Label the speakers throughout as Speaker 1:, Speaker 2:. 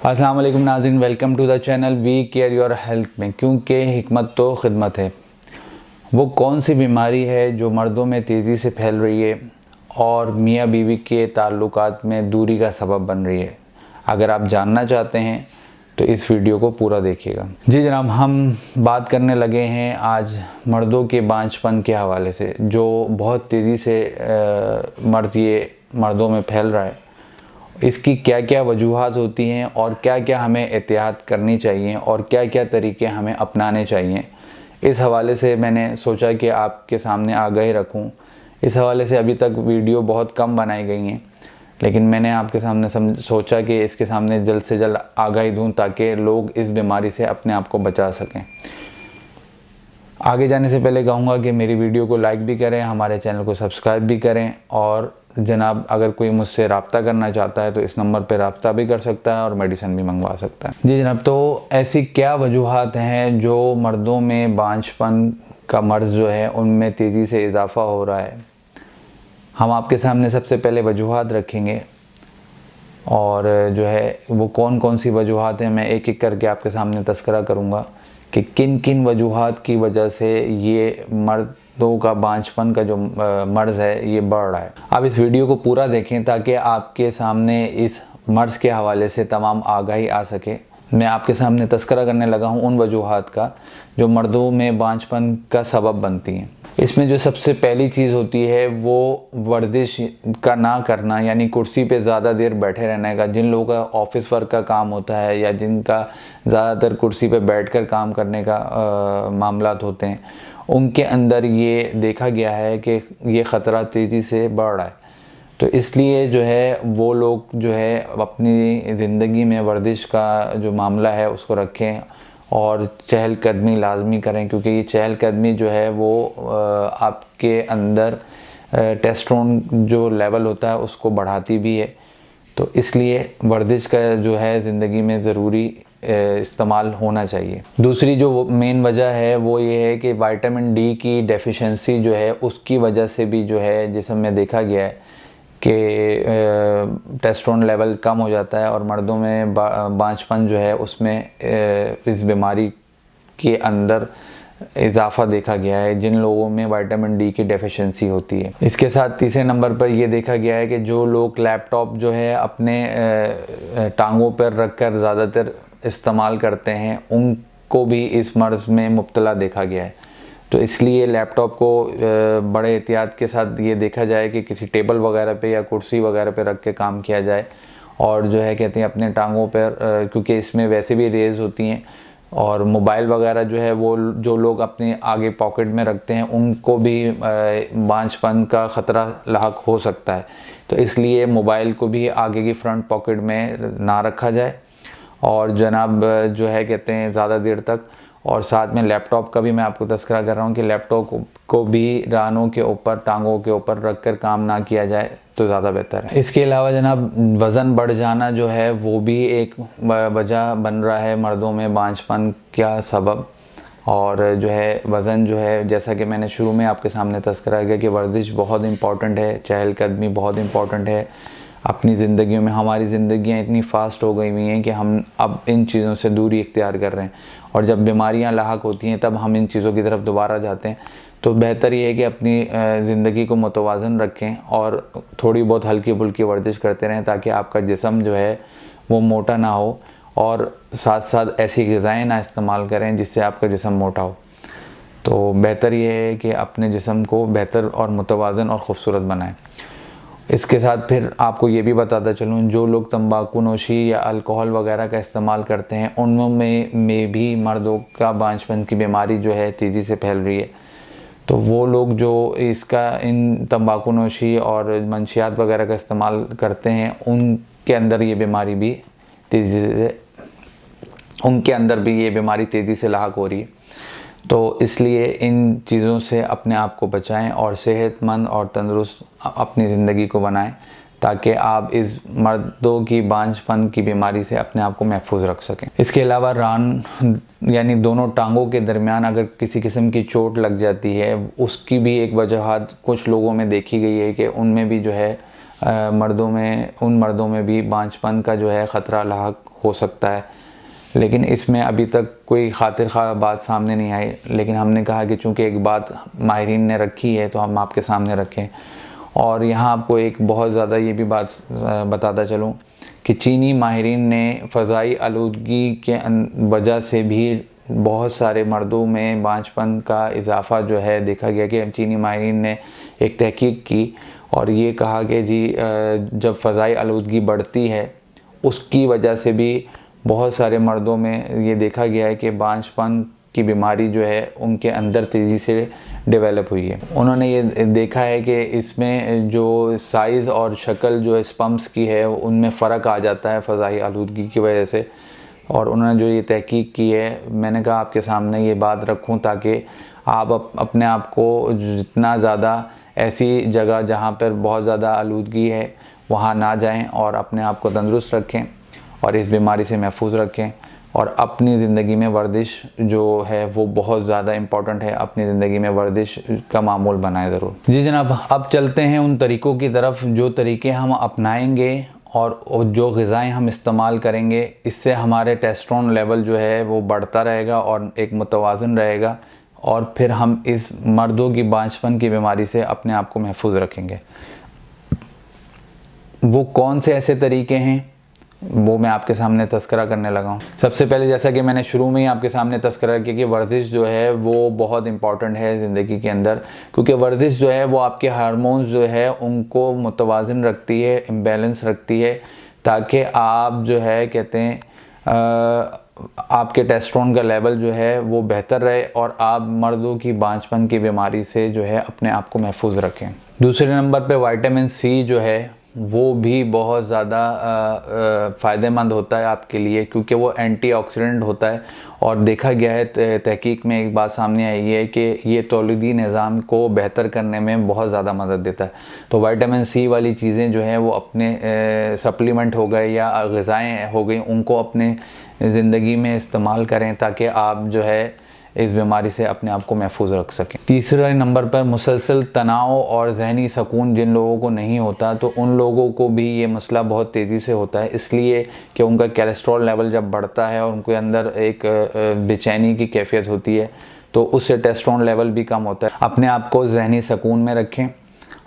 Speaker 1: अस्सलाम वालेकुम नाज़रीन, welcome to the channel we care your health में। क्योंकि हिकमत तो खिदमत है। वो कौन सी बीमारी है जो मर्दों में तेज़ी से फैल रही है और मियाँ बीवी के ताल्लुकात में दूरी का सबब बन रही है? अगर आप जानना चाहते हैं तो इस वीडियो को पूरा देखिएगा। जी जनाब, हम बात करने लगे हैं आज मर्दों के बांझपन के हवाले से, जो बहुत तेज़ी से मर्दों में फैल रहा है। इसकी क्या क्या वजूहात होती हैं और क्या क्या हमें एहतियात करनी चाहिए और क्या क्या तरीके हमें अपनाने चाहिए, इस हवाले से मैंने सोचा कि आपके सामने आगाही रखूं। इस हवाले से अभी तक वीडियो बहुत कम बनाई गई हैं, लेकिन मैंने आपके सामने सोचा कि इसके सामने जल्द से जल्द आगाही दूं ताकि लोग इस बीमारी से अपने आप को बचा सकें। आगे जाने से पहले कहूँगा कि मेरी वीडियो को लाइक भी करें, हमारे चैनल को सब्सक्राइब भी करें। और जनाब, अगर कोई मुझसे रब्ता करना चाहता है तो इस नंबर पर रब्ता भी कर सकता है और मेडिसिन भी मंगवा सकता है। जी जनाब, तो ऐसी क्या वजूहात हैं जो मर्दों में बांझपन का मर्ज़ जो है उनमें तेज़ी से इजाफ़ा हो रहा है? हम आपके सामने सबसे पहले वजूहात रखेंगे और जो है वो कौन कौन सी वजूहात हैं मैं एक एक करके आपके सामने तस्करा करूँगा कि किन किन वजूहात की वजह से ये मर्दों का बांझपन का जो मर्ज़ है ये बढ़ रहा है। आप इस वीडियो को पूरा देखें ताकि आपके सामने इस मर्ज़ के हवाले से तमाम आगाही आ सके। मैं आपके सामने तस्करा करने लगा हूँ उन वजूहात का जो मर्दों में बांझपन का सबब बनती हैं। इसमें जो सबसे पहली चीज़ होती है वो वर्जिश का ना करना, यानी कुर्सी पे ज़्यादा देर बैठे रहने का। जिन लोगों का ऑफिस वर्क का काम होता है या जिनका ज़्यादातर कुर्सी पे बैठकर काम करने का मामलात होते हैं, उनके अंदर ये देखा गया है कि ये ख़तरा तेज़ी से बढ़ रहा है। तो इसलिए जो है वो लोग जो है अपनी ज़िंदगी में वर्जिश का जो मामला है उसको रखें और चहलकदमी लाजमी करें, क्योंकि ये चहलकदमी जो है वो आपके अंदर टेस्टोस्टेरोन जो लेवल होता है उसको बढ़ाती भी है। तो इसलिए वर्जिश का जो है ज़िंदगी में ज़रूरी इस्तेमाल होना चाहिए। दूसरी जो मेन वजह है वो ये है कि विटामिन डी की डेफिशिएंसी जो है उसकी वजह से भी जो है जिस्म में देखा गया है कि टेस्टोस्टेरोन लेवल कम हो जाता है और मर्दों में बांझपन जो है उसमें इस बीमारी के अंदर इजाफ़ा देखा गया है जिन लोगों में विटामिन डी की डेफिशिएंसी होती है। इसके साथ तीसरे नंबर पर ये देखा गया है कि जो लोग लैपटॉप जो है अपने टांगों पर रख कर ज़्यादातर इस्तेमाल करते हैं उनको भी इस मर्ज़ में मुब्तला देखा गया है। तो इसलिए लैपटॉप को बड़े एहतियात के साथ ये देखा जाए कि किसी टेबल वगैरह पे या कुर्सी वगैरह पे रख के काम किया जाए। और जो है कहते हैं अपने टांगों पर, क्योंकि इसमें वैसे भी रेज़ होती हैं, और मोबाइल वगैरह जो है वो जो लोग अपने आगे पॉकेट में रखते हैं उनको भी बांझपन का ख़तरा लाहक हो सकता है। तो इसलिए मोबाइल को भी आगे की फ्रंट पॉकेट में ना रखा जाए और जनाब जो है कहते हैं ज़्यादा देर तक। और साथ में लैपटॉप का भी मैं आपको तज़किरा कर रहा हूँ कि लैपटॉप को भी रानों के ऊपर, टांगों के ऊपर रख कर काम ना किया जाए तो ज़्यादा बेहतर है। इसके अलावा जनाब वज़न बढ़ जाना जो है वो भी एक वजह बन रहा है मर्दों में बांझपन का सबब। और जो है वज़न जो है, जैसा कि मैंने शुरू में आपके सामने तज़किरा किया कि वर्जिश बहुत इम्पॉर्टेंट है, चहलकदमी बहुत इम्पॉर्टेंट है अपनी ज़िंदगी में। हमारी ज़िंदगियाँ इतनी फ़ास्ट हो गई हुई हैं कि हम अब इन चीज़ों से दूरी इख्तियार कर रहे हैं, और जब बीमारियां लाहक होती हैं तब हम इन चीज़ों की तरफ दोबारा जाते हैं। तो बेहतर ये है कि अपनी ज़िंदगी को मुतवाज़न रखें और थोड़ी बहुत हल्की फुल्की वर्जिश करते रहें ताकि आपका जिस्म जो है वो मोटा ना हो, और साथ साथ ऐसी ग़िज़ाएँ ना इस्तेमाल करें जिससे आपका जिस्म मोटा हो। तो बेहतर ये है कि अपने जिस्म को बेहतर और मुतवाज़न और ख़ूबसूरत बनाएं। इसके साथ फिर आपको ये भी बताता चलूँ, जो लोग तंबाकू नोशी या अल्कोहल वगैरह का इस्तेमाल करते हैं उनमें भी मर्दों का बांझपन की बीमारी जो है तेज़ी से फैल रही है। तो वो लोग जो इन तंबाकू नोशी और मंशियात वगैरह का इस्तेमाल करते हैं उनके अंदर ये बीमारी भी तेज़ी से लाहक हो रही है। तो इसलिए इन चीज़ों से अपने आप को बचाएं और सेहतमंद और तंदुरुस्त अपनी ज़िंदगी को बनाएं ताकि आप इस मर्दों की बांझपन की बीमारी से अपने आप को महफूज रख सकें। इसके अलावा रान यानी दोनों टांगों के दरमियान अगर किसी किस्म की चोट लग जाती है, उसकी भी एक वजहात कुछ लोगों में देखी गई है कि उनमें भी जो है मर्दों में, उन मर्दों में भी बांझपन का जो है ख़तरा लाहक हो सकता है। लेकिन इसमें अभी तक कोई खातिर खा बात सामने नहीं आई, लेकिन हमने कहा कि चूँकि एक बात माहिरीन ने रखी है तो हम आपके सामने रखें। और यहाँ आपको एक बहुत ज़्यादा ये भी बात बताता चलूँ कि चीनी माहिरीन ने फ़ज़ाई आलूदगी के वजह से भी बहुत सारे मर्दों में बांझपन का इजाफ़ा जो है देखा गया। कि चीनी माहिरीन ने एक तहकीक की और ये कहा कि जी जब फ़ज़ाई आलूदगी बढ़ती है उसकी वजह से भी बहुत सारे मर्दों में ये देखा गया है कि बांझपन की बीमारी जो है उनके अंदर तेज़ी से डेवलप हुई है। उन्होंने ये देखा है कि इसमें जो साइज़ और शक्ल जो स्पम्स की है उनमें फ़र्क आ जाता है फ़ज़ाई आलूदगी की वजह से। और उन्होंने जो ये तहकीक की है, मैंने कहा आपके सामने ये बात रखूं ताकि आप अपने आप को जितना ज़्यादा ऐसी जगह जहां पर बहुत ज़्यादा आलूदगी है वहां ना जाएं और अपने आप को तंदुरुस्त रखें और इस बीमारी से महफूज रखें। और अपनी ज़िंदगी में वर्जिश जो है वो बहुत ज़्यादा इम्पॉर्टेंट है। अपनी ज़िंदगी में वर्जिश का मामूल बनाएं ज़रूर। जी जनाब, अब चलते हैं उन तरीक़ों की तरफ जो तरीक़े हम अपनाएंगे और जो ग़िज़ाएँ हम इस्तेमाल करेंगे इससे हमारे टेस्टोस्टेरोन लेवल जो है वो बढ़ता रहेगा और एक मुतवाज़न रहेगा और फिर हम इस मर्दों की बांझपन की बीमारी से अपने आप को महफूज रखेंगे। वो कौन से ऐसे तरीक़े हैं वो मैं आपके सामने तस्करा करने लगा हूँ। सबसे पहले जैसा कि मैंने शुरू में ही आपके सामने तस्करा किया कि वर्जिश जो है वो बहुत इंपॉर्टेंट है ज़िंदगी के अंदर, क्योंकि वर्जिश जो है वो आपके हार्मोन्स जो है उनको मुतवाज़न रखती है, इम्बैलेंस रखती है, ताकि आप जो है कहते हैं आपके टेस्टोस्टेरोन का लेवल जो है वो बेहतर रहे और आप मर्दों की बांझपन की बीमारी से जो है अपने आप को महफूज रखें। दूसरे नंबर पे विटामिन सी जो है वो भी बहुत ज़्यादा फ़ायदेमंद होता है आपके लिए, क्योंकि वो एंटीऑक्सीडेंट होता है। और देखा गया है तहकीक में एक बात सामने आई है कि ये तौलीदी निज़ाम को बेहतर करने में बहुत ज़्यादा मदद देता है। तो विटामिन सी वाली चीज़ें जो हैं वो अपने सप्लीमेंट हो गए या ग़िज़ाएँ हो गई उनको अपने ज़िंदगी में इस्तेमाल करें ताकि आप जो है इस बीमारी से अपने आप को महफूज रख सकें। तीसरे नंबर पर मुसलसल तनाव और जहनी सुकून जिन लोगों को नहीं होता तो उन लोगों को भी ये मसला बहुत तेज़ी से होता है, इसलिए कि उनका कोलेस्ट्रॉल लेवल जब बढ़ता है और उनके अंदर एक बेचैनी की कैफियत होती है तो उससे टेस्टोस्टेरोन लेवल भी कम होता है। अपने आप को जहनी सुकून में रखें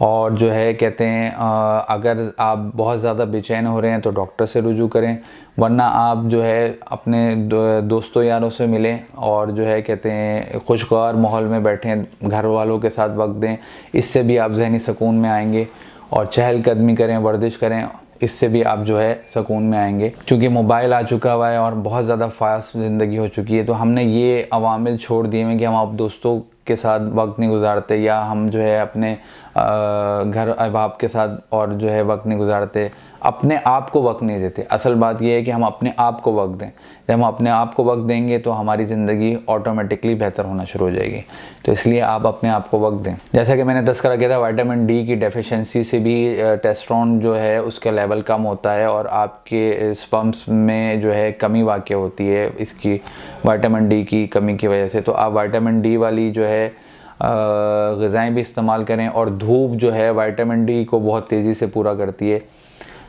Speaker 1: और जो है कहते हैं अगर आप बहुत ज़्यादा बेचैन हो रहे हैं तो डॉक्टर से रुजू करें, वरना आप जो है अपने दोस्तों यारों से मिलें और जो है कहते हैं खुशगवार माहौल में बैठें, घर वालों के साथ वक्त दें, इससे भी आप जहनी सुकून में आएंगे। और चहलकदमी करें, वर्जिश करें, इससे भी आप जो है सुकून में आएंगे। चूँकि मोबाइल आ चुका हुआ है और बहुत ज़्यादा फास्ट ज़िंदगी हो चुकी है तो हमने ये अवामिल छोड़ दिए हैं कि हम आप दोस्तों के साथ वक्त नहीं गुजारते या हम जो है अपने घर अहबाब के साथ और जो है वक्त नहीं गुजारते, अपने आप को वक्त नहीं देते। असल बात यह है कि हम अपने आप को वक्त दें। जब हम अपने आप को वक्त देंगे तो हमारी ज़िंदगी ऑटोमेटिकली बेहतर होना शुरू हो जाएगी। तो इसलिए आप अपने आप को वक्त दें। जैसा कि मैंने तस्करा किया था, विटामिन डी की डेफिशिएंसी से भी टेस्टोस्टेरोन जो है उसका लेवल कम होता है और आपके स्पर्म्स में जो है कमी वाक़ई होती है इसकी विटामिन डी की कमी की वजह से। तो आप विटामिन डी वाली जो है ग़िज़ाएँ भी इस्तेमाल करें। और धूप जो है विटामिन डी को बहुत तेज़ी से पूरा करती है,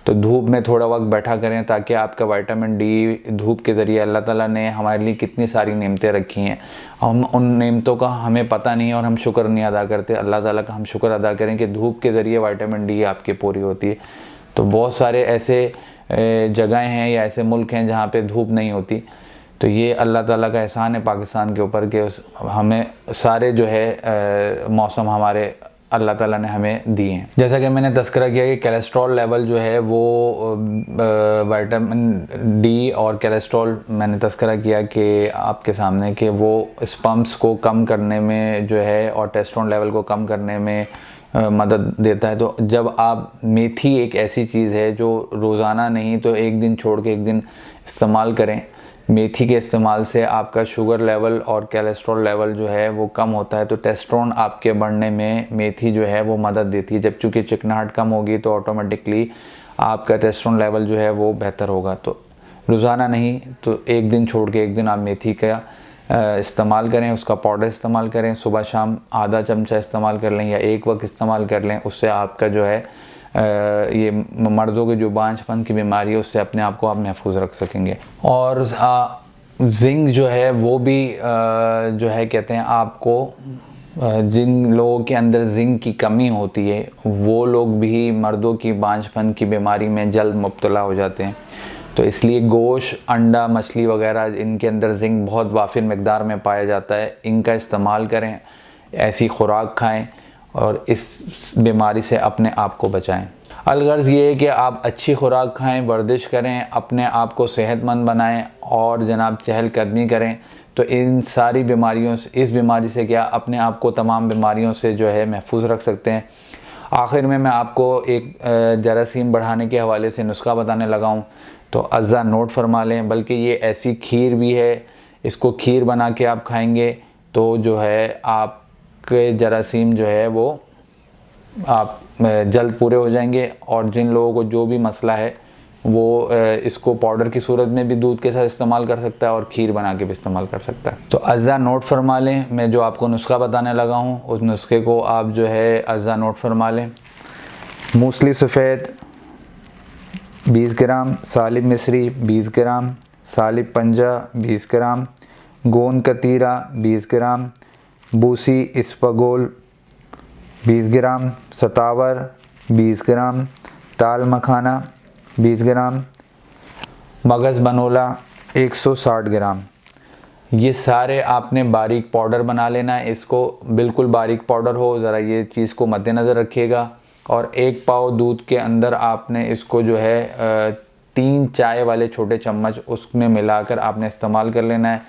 Speaker 1: तो धूप में थोड़ा वक्त बैठा करें ताकि आपका विटामिन डी धूप के ज़रिए, अल्लाह ताला ने हमारे लिए कितनी सारी नेमतें रखी हैं, हम उन नेमतों का हमें पता नहीं है और हम शुक्र नहीं अदा करते। अल्लाह ताला का हम शुक्र अदा करें कि धूप के ज़रिए विटामिन डी आपकी पूरी होती है। तो बहुत सारे ऐसे जगहें हैं या ऐसे मुल्क हैं जहाँ पे धूप नहीं होती, तो ये अल्लाह ताला का एहसान है पाकिस्तान के ऊपर कि हमें सारे जो है मौसम हमारे अल्लाह ताला ने हमें दिए हैं। जैसा कि मैंने तस्करा किया कि कोलेस्ट्रॉल लेवल जो है वो विटामिन डी और कोलेस्ट्रॉल मैंने तस्करा किया कि आपके सामने कि वो स्पर्म्स को कम करने में जो है और टेस्टोस्टेरोन लेवल को कम करने में मदद देता है। तो जब आप, मेथी एक ऐसी चीज़ है जो रोज़ाना नहीं तो एक दिन छोड़ के एक दिन इस्तेमाल करें। मेथी के इस्तेमाल से आपका शुगर लेवल और कोलेस्ट्रॉल लेवल जो है वो कम होता है। तो टेस्टोस्टेरोन आपके बढ़ने में मेथी जो है वो मदद देती है। जब चूँकि चिकनाहट कम होगी तो ऑटोमेटिकली आपका टेस्टोस्टेरोन लेवल जो है वो बेहतर होगा। तो रोज़ाना नहीं तो एक दिन छोड़ के एक दिन आप मेथी का इस्तेमाल करें, उसका पाउडर इस्तेमाल करें, सुबह शाम आधा चमचा इस्तेमाल कर लें या एक वक्त इस्तेमाल कर लें। उससे आपका जो है ये मर्दों के जो बांझपन की बीमारी है उससे अपने आप को आप महफूज रख सकेंगे। और जिंक जो है वो भी जो है कहते हैं आपको, जिन लोगों के अंदर जिंक की कमी होती है वो लोग भी मर्दों की बांझपन की बीमारी में जल्द मुब्तला हो जाते हैं। तो इसलिए गोश्त, अंडा, मछली वगैरह इनके अंदर जिंक बहुत वाफिर मकदार में पाया जाता है, इनका इस्तेमाल करें, ऐसी खुराक खाएं और इस बीमारी से अपने आप को बचाएं। अलगर्ज़ ये है कि आप अच्छी खुराक खाएं, वर्जिश करें, अपने आप को सेहतमंद बनाएं और जनाब चहलकदमी करें, तो इन सारी बीमारियों से, इस बीमारी से क्या अपने आप को तमाम बीमारियों से जो है महफूज रख सकते हैं। आखिर में मैं आपको एक जरासीम बढ़ाने के हवाले से नुस्खा बताने लगा हूँ, तो अज़्ज़ा नोट फरमा लें। बल्कि ये ऐसी खीर भी है, इसको खीर बना के आप खाएंगे तो जो है आपके जरासीम जो है वो आप जल्द पूरे हो जाएंगे। और जिन लोगों को जो भी मसला है वो इसको पाउडर की सूरत में भी दूध के साथ इस्तेमाल कर सकता है और खीर बना के भी इस्तेमाल कर सकता है। तो अज़्ज़ा नोट फरमा लें, मैं जो आपको नुस्खा बताने लगा हूँ उस नुस्खे को आप जो है अज़्ज़ा नोट फरमा लें। मूसली सफ़ेद 20 ग्राम, सालिब मिस्री 20 ग्राम, सालिब पंजा 20 ग्राम, गोंद कतीरा 20 ग्राम, बूसी इसबगोल 20 ग्राम, सतावर 20 ग्राम, ताल मखाना 20 ग्राम, मगज़ बनोला 160 ग्राम। ये सारे आपने बारीक पाउडर बना लेना है। इसको बिल्कुल बारीक पाउडर हो, ज़रा ये चीज़ को मद्देनज़र रखिएगा। और 1 पाव दूध के अंदर आपने इसको जो है 3 चाय वाले छोटे चम्मच उसमें मिलाकर आपने इस्तेमाल कर लेना है।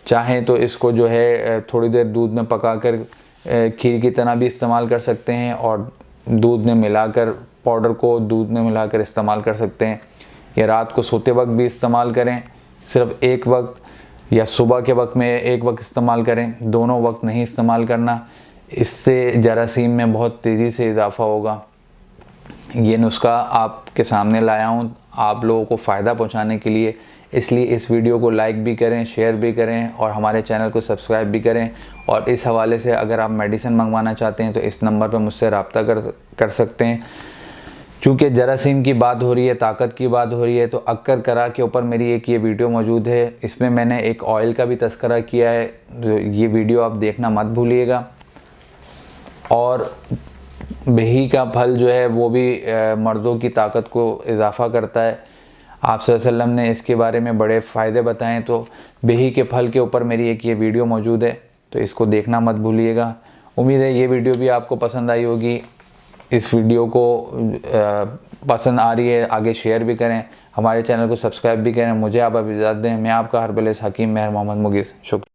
Speaker 1: चाहें तो इसको जो है थोड़ी देर दूध में पकाकर खीर की तरह भी इस्तेमाल कर सकते हैं और दूध में मिलाकर, पाउडर को दूध में मिलाकर इस्तेमाल कर सकते हैं, या रात को सोते वक्त भी इस्तेमाल करें। सिर्फ एक वक्त या सुबह के वक्त में एक वक्त इस्तेमाल करें, दोनों वक्त नहीं इस्तेमाल करना। इससे जरासीम में बहुत तेज़ी से इजाफ़ा होगा। ये नुस्खा आपके सामने लाया हूँ आप लोगों को फ़ायदा पहुँचाने के लिए, इसलिए इस वीडियो को लाइक भी करें, शेयर भी करें और हमारे चैनल को सब्सक्राइब भी करें। और इस हवाले से अगर आप मेडिसिन मंगवाना चाहते हैं तो इस नंबर पर मुझसे रब्ता कर सकते हैं। चूँकि जरासीम की बात हो रही है, ताकत की बात हो रही है, तो अक्कर करा के ऊपर मेरी एक ये वीडियो मौजूद है, इसमें मैंने एक ऑयल का भी तस्करा किया है, तो ये वीडियो आप देखना मत भूलिएगा। और बेही का फल जो है वो भी मर्दों की ताकत को इजाफ़ा करता है। आप सल्लल्लाहु अलैहि वसल्लम ने इसके बारे में बड़े फ़ायदे बताएं, तो बेही के फल के ऊपर मेरी एक ये वीडियो मौजूद है, तो इसको देखना मत भूलिएगा। उम्मीद है ये वीडियो भी आपको पसंद आई होगी। इस वीडियो को पसंद आ रही है आगे शेयर भी करें, हमारे चैनल को सब्सक्राइब भी करें। मुझे आप इजाज़त दें, मैं आपका हरबलेस हकीम महर मोहम्मद मुगीस। शुक्रिया।